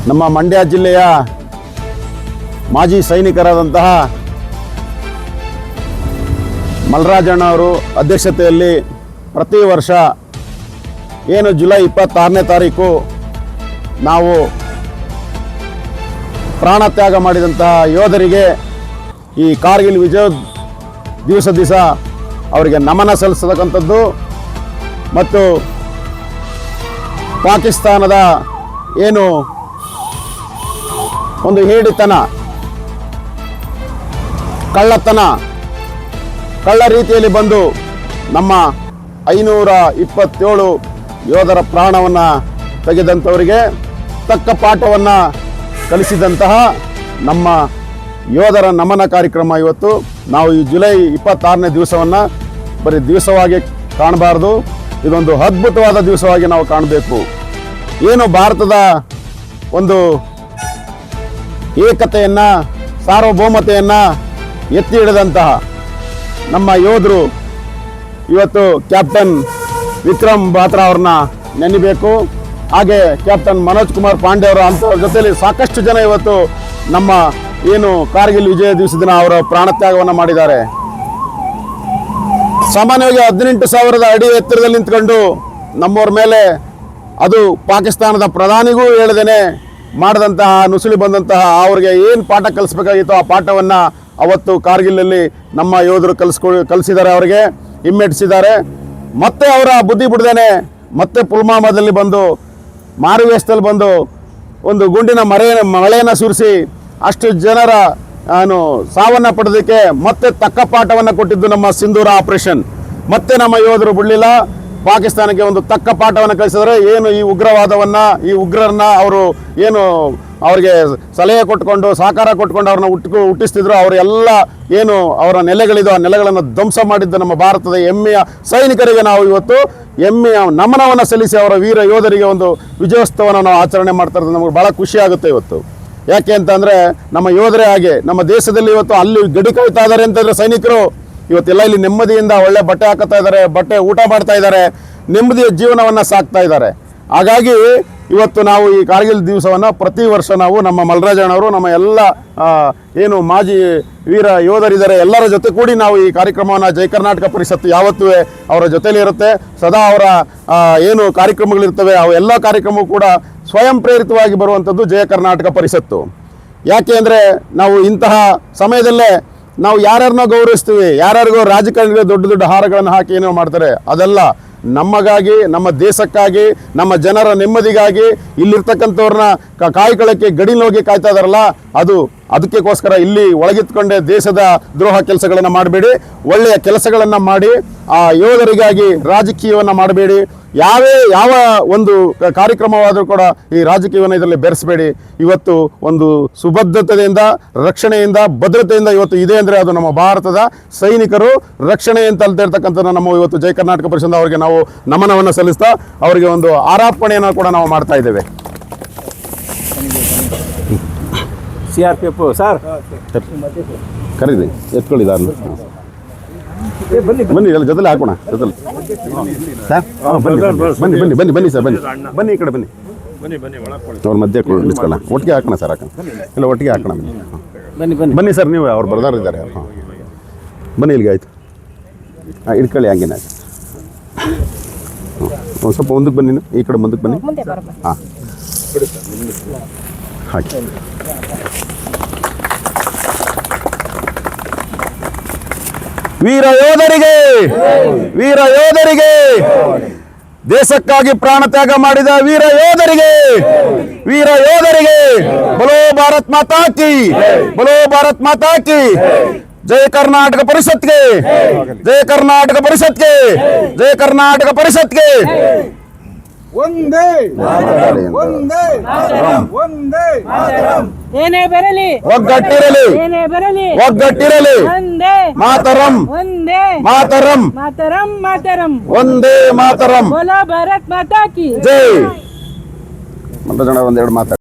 ನಮ್ಮ ಮಂಡ್ಯ ಜಿಲ್ಲೆಯ ಮಾಜಿ ಸೈನಿಕರಾದಂತಹ ಮಲ್ರಾಜಣ್ಣವರು ಅಧ್ಯಕ್ಷತೆಯಲ್ಲಿ ಪ್ರತಿ ವರ್ಷ ಏನು ಜುಲೈ 26ನೇ ತಾರೀಕು ನಾವು ಪ್ರಾಣತ್ಯಾಗ ಮಾಡಿದಂತಹ ಯೋಧರಿಗೆ ಈ ಕಾರ್ಗಿಲ್ ವಿಜಯ ದಿವಸ ಅವರಿಗೆ ನಮನ ಸಲ್ಲಿಸತಕ್ಕಂಥದ್ದು ಮತ್ತು ಪಾಕಿಸ್ತಾನದ ಏನು ಒಂದು ಹೇಡಿತನ, ಕಳ್ಳ ರೀತಿಯಲ್ಲಿ ಬಂದು ನಮ್ಮ 527 ಯೋಧರ ಪ್ರಾಣವನ್ನು ತೆಗೆದಂಥವರಿಗೆ ತಕ್ಕ ಪಾಠವನ್ನು ಕಲಿಸಿದಂತಹ ನಮ್ಮ ಯೋಧರ ನಮನ ಕಾರ್ಯಕ್ರಮ ಇವತ್ತು. ನಾವು ಈ ಜುಲೈ 26ನೇ ದಿವಸವನ್ನು ಬರೀ ದಿವಸವಾಗಿ ಕಾಣಬಾರ್ದು, ಇದೊಂದು ಅದ್ಭುತವಾದ ದಿವಸವಾಗಿ ನಾವು ಕಾಣಬೇಕು. ಏನು ಭಾರತದ ಒಂದು ಏಕತೆಯನ್ನು, ಸಾರ್ವಭೌಮತೆಯನ್ನು ಎತ್ತಿ ಹಿಡಿದಂತಹ ನಮ್ಮ ಯೋಧರು ಇವತ್ತು ಕ್ಯಾಪ್ಟನ್ ವಿಕ್ರಮ್ ಬಾತ್ರಾ ಅವ್ರನ್ನ ನೆನಬೇಕು. ಹಾಗೆ ಕ್ಯಾಪ್ಟನ್ ಮನೋಜ್ ಕುಮಾರ್ ಪಾಂಡೆ ಅವರ ಅಂಥವ್ರ ಜೊತೆಯಲ್ಲಿ ಸಾಕಷ್ಟು ಜನ ಇವತ್ತು ನಮ್ಮ ಏನು ಕಾರ್ಗಿಲ್ ವಿಜಯ ದಿವಸ ದಿನ ಅವರ ಪ್ರಾಣತ್ಯಾಗವನ್ನು ಮಾಡಿದ್ದಾರೆ. ಸಾಮಾನ್ಯವಾಗಿ 18,000 ಅಡಿ ಎತ್ತರದಲ್ಲಿ ನಿಂತ್ಕೊಂಡು ನಮ್ಮವ್ರ ಮೇಲೆ, ಅದು ಪಾಕಿಸ್ತಾನದ ಪ್ರಧಾನಿಗೂ ಹೇಳದೇನೆ ಮಾಡಿದಂತಹ ನುಸುಳಿ ಬಂದಂತಹ ಅವ್ರಿಗೆ ಏನು ಪಾಠ ಕಲಿಸ್ಬೇಕಾಗಿತ್ತು ಆ ಪಾಠವನ್ನು ಅವತ್ತು ಕಾರ್ಗಿಲಲ್ಲಿ ನಮ್ಮ ಯೋಧರು ಕಲಿಸಿದ್ದಾರೆ, ಅವರಿಗೆ ಹಿಮ್ಮೆಟ್ಟಿಸಿದ್ದಾರೆ. ಮತ್ತೆ ಅವರ ಬುದ್ಧಿ ಬಿಡ್ದೇನೆ ಮತ್ತೆ ಪುಲ್ವಾಮಾದಲ್ಲಿ ಬಂದು ಮಾರುವೇಷದಲ್ಲಿ ಬಂದು ಒಂದು ಗುಂಡಿನ ಮಳೆಯನ್ನು ಸುರಿಸಿ ಅಷ್ಟು ಜನರ ಸಾವನ್ನು ಪಡೆದಕ್ಕೆ ಮತ್ತೆ ತಕ್ಕ ಪಾಠವನ್ನು ಕೊಟ್ಟಿದ್ದು ನಮ್ಮ ಸಿಂಧೂರ ಆಪರೇಷನ್. ಮತ್ತೆ ನಮ್ಮ ಯೋಧರು ಬಿಡಲಿಲ್ಲ, ಪಾಕಿಸ್ತಾನಕ್ಕೆ ಒಂದು ತಕ್ಕ ಪಾಠವನ್ನು ಕಲಿಸಿದರೆ ಏನು ಈ ಉಗ್ರವಾದವನ್ನು, ಈ ಉಗ್ರರನ್ನ ಅವರು ಏನು ಅವ್ರಿಗೆ ಸಲಹೆ ಕೊಟ್ಕೊಂಡು ಸಹಕಾರ ಕೊಟ್ಕೊಂಡು ಅವ್ರನ್ನ ಹುಟ್ಟಿಸ್ತಿದ್ರು, ಅವರೆಲ್ಲ ಏನು ಅವರ ನೆಲೆಗಳಿದು ಆ ನೆಲೆಗಳನ್ನು ಧ್ವಂಸ ಮಾಡಿದ್ದು ನಮ್ಮ ಭಾರತದ ಹೆಮ್ಮೆಯ ಸೈನಿಕರಿಗೆ ನಾವು ಇವತ್ತು ಹೆಮ್ಮೆಯ ನಮನವನ್ನು ಸಲ್ಲಿಸಿ ಅವರ ವೀರ ಯೋಧರಿಗೆ ಒಂದು ವಿಜಯೋತ್ಸವವನ್ನು ನಾವು ಆಚರಣೆ ಮಾಡ್ತಾ ಇರೋದು ನಮಗೆ ಭಾಳ ಖುಷಿ ಆಗುತ್ತೆ ಇವತ್ತು. ಯಾಕೆ ಅಂತಂದರೆ ನಮ್ಮ ಯೋಧರೇ ಹಾಗೆ ನಮ್ಮ ದೇಶದಲ್ಲಿ ಇವತ್ತು ಅಲ್ಲಿ ಗಡಿ ಕಾಯ್ತಾ ಇದ್ದಾರೆ ಅಂತಂದರೆ ಸೈನಿಕರು ಇವತ್ತೆಲ್ಲ ಇಲ್ಲಿ ನೆಮ್ಮದಿಯಿಂದ ಒಳ್ಳೆ ಬಟ್ಟೆ ಹಾಕುತ್ತಾ ಇದ್ದಾರೆ, ಊಟ ಮಾಡ್ತಾ ಇದ್ದಾರೆ, ನೆಮ್ಮದಿಯ ಜೀವನವನ್ನು ಸಾಕ್ತಾ ಇದ್ದಾರೆ. ಹಾಗಾಗಿ ಇವತ್ತು ನಾವು ಈ ಕಾರ್ಗಿಲ್ ದಿವಸವನ್ನು ಪ್ರತಿ ವರ್ಷ ನಾವು ನಮ್ಮ ಮಲ್ರಾಜಣ್ಣವರು, ನಮ್ಮ ಎಲ್ಲ ಏನು ಮಾಜಿ ವೀರ ಯೋಧರಿದ್ದಾರೆ ಎಲ್ಲರ ಜೊತೆ ಕೂಡಿ ನಾವು ಈ ಕಾರ್ಯಕ್ರಮವನ್ನು ಜಯ ಕರ್ನಾಟಕ ಪರಿಷತ್ತು ಯಾವತ್ತೂ ಅವರ ಜೊತೆಲಿ ಇರುತ್ತೆ. ಸದಾ ಅವರ ಏನು ಕಾರ್ಯಕ್ರಮಗಳಿರ್ತವೆ ಅವೆಲ್ಲ ಕಾರ್ಯಕ್ರಮವೂ ಕೂಡ ಸ್ವಯಂ ಪ್ರೇರಿತವಾಗಿ ಬರುವಂಥದ್ದು ಜಯ ಕರ್ನಾಟಕ ಪರಿಷತ್ತು. ಯಾಕೆ ಅಂದರೆ ನಾವು ಇಂತಹ ಸಮಯದಲ್ಲೇ ನಾವು ಯಾರ್ಯಾರನ್ನೋ ಗೌರವಿಸ್ತೀವಿ, ಯಾರ್ಯಾರಿಗೋ ರಾಜಕಾರಣಿಗಳು ದೊಡ್ಡ ಹಾರಗಳನ್ನು ಹಾಕಿ ಏನೋ ಮಾಡ್ತಾರೆ, ಅದೆಲ್ಲ ನಮಗಾಗಿ, ನಮ್ಮ ದೇಶಕ್ಕಾಗಿ, ನಮ್ಮ ಜನರ ನೆಮ್ಮದಿಗಾಗಿ ಇಲ್ಲಿರ್ತಕ್ಕಂಥವ್ರನ್ನ ಕಾಯ್ಕೊಳ್ಳೋಕ್ಕೆ ಗಡಿಲೋಗಿ ಕಾಯ್ತಾ ಇದಾರಲ್ಲ, ಅದಕ್ಕೋಸ್ಕರ ಇಲ್ಲಿ ಒಳಗಿತ್ಕೊಂಡೆ ದೇಶದ ದ್ರೋಹ ಕೆಲಸಗಳನ್ನು ಮಾಡಬೇಡಿ, ಒಳ್ಳೆಯ ಕೆಲಸಗಳನ್ನು ಮಾಡಿ ಆ ಯೋಧರಿಗಾಗಿ ರಾಜಕೀಯವನ್ನು ಮಾಡಬೇಡಿ. ಯಾವ ಒಂದು ಕಾರ್ಯಕ್ರಮವಾದರೂ ಕೂಡ ಈ ರಾಜಕೀಯವನ್ನು ಇದರಲ್ಲಿ ಬೆರೆಸಬೇಡಿ. ಇವತ್ತು ಒಂದು ಸುಬದ್ಧತೆಯಿಂದ, ರಕ್ಷಣೆಯಿಂದ, ಭದ್ರತೆಯಿಂದ ಇವತ್ತು ಇದೆ ಅಂದರೆ ಅದು ನಮ್ಮ ಭಾರತದ ಸೈನಿಕರು ರಕ್ಷಣೆ ಅಂತ ಹೇಳ್ತಕ್ಕಂಥ ನಮ್ಮ ಇವತ್ತು ಜಯ ಕರ್ನಾಟಕ ಪರಿಷತ್ ಅವರಿಗೆ ನಾವು ನಮನವನ್ನು ಸಲ್ಲಿಸ್ತಾ ಅವರಿಗೆ ಒಂದು ಆರಾಪಣೆಯನ್ನು ಕೂಡ ನಾವು ಮಾಡ್ತಾ ಇದ್ದೇವೆ. CRPF ಸರ್ ಕರೀರಿ, ಎತ್ಕೊಳ್ಳಿದಾರಲ್ಲ ಬನ್ನಿ ಎಲ್ಲ ಜೊತೆಲಿ ಹಾಕೋಣ, ಜೊತೆಲಿ ಸರ್. ಬನ್ನಿ ಸರ್, ಬನ್ನಿ ಈ ಕಡೆ ಬನ್ನಿ, ಅವ್ರ ಮಧ್ಯೆ ನಿಲ್ಸ್ಕೊಳ್ಳ, ಒಟ್ಟಿಗೆ ಹಾಕೋಣ ಸರ್, ಹಾಕೋಣ ಇಲ್ಲ ಒಟ್ಟಿಗೆ ಹಾಕೋಣ. ಬನ್ನಿ ಸರ್, ನೀವು ಅವ್ರು ಬರ್ದಾರಿದ್ದಾರೆ. ಹಾಂ ಬನ್ನಿ ಇಲ್ಲಿಗೆ, ಆಯಿತು ಇಟ್ಕೊಳ್ಳಿ, ಹಂಗೇನೆ ಆಯ್ತು. ಒಂದು ಸ್ವಲ್ಪ ಮುಂದಕ್ಕೆ ಬನ್ನಿ, ಈ ಕಡೆ ಮುಂದಕ್ಕೆ ಬನ್ನಿ. ಹಾಂ ಹಾಕಿ. ವೀರ ಯೋಧರಿಗೆ ದೇಶಕ್ಕಾಗಿ ಪ್ರಾಣ ತ್ಯಾಗ ಮಾಡಿದ ವೀರ ಯೋಧರಿಗೆ ಬಲೋ ಭಾರತ್ ಮಾತಾ ಕಿ, ಬಲೋ ಭಾರತ್ ಮಾತಾ ಕಿ. ಜಯ ಕರ್ನಾಟಕ ಪರಿಷತ್ಗೆ, ಜಯ ಕರ್ನಾಟಕ ಪರಿಷತ್ಗೆ, ಜಯ ಕರ್ನಾಟಕ ಪರಿಷತ್ಗೆ. ಒಂದೇ ಒಂದೇ ಒಂದೇ ಏನೇ ಬರಲಿ ಒಗ್ಗಟ್ಟಿರಲಿ, ಏನೇ ಬರಲಿ ಒಗ್ಗಟ್ಟಿರಲಿ. ಒಂದೇ ಮಾತರಂ, ಒಂದೇ ಮಾತರಂ, ಮಾತರಂ ಮಾತರಂ, ಒಂದೇ ಮಾತರಂ. ಬೋಲೋ ಭಾರತ್ ಮಾತಾ ಕಿ ಜೈ. ಮಂಡ್ಯ ಜನ ಒಂದೆರಡು ಮಾತಾಡಿ.